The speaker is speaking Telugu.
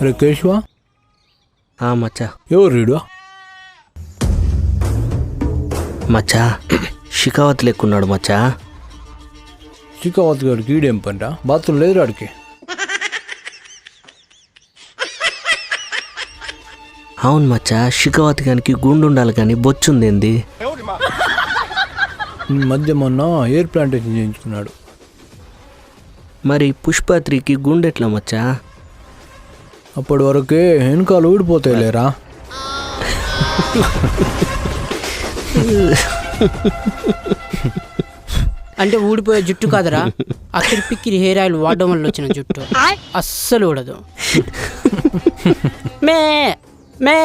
అరే కేశవ, మచ్చా. ఎవరు రీడు? మచ్చా షికావత్ లెక్కున్నాడు మచ్చా. శిఖావత్ గారికి ఈడేం పంట? బాత్రూమ్ లేదు రాడికి. అవును మచ్చా, షికావత్ గానికి గుండు ఉండాలి కానీ బొచ్చుందేంది? ఈ మధ్య మొన్న ఎయిర్ ప్లాంటేషన్ చేయించుకున్నాడు. మరి పుష్పత్రికి గుండెట్లా మచ్చా? అప్పటి వరకే వెనకాలు ఊడిపోతాయి లేరా. అంటే ఊడిపోయే జుట్టు కాదరా, అక్కడి పిక్కిరి హెయిర్ ఆయిల్ వాడడం వల్ల వచ్చిన జుట్టు. అస్సలు ఊడదు. మే మే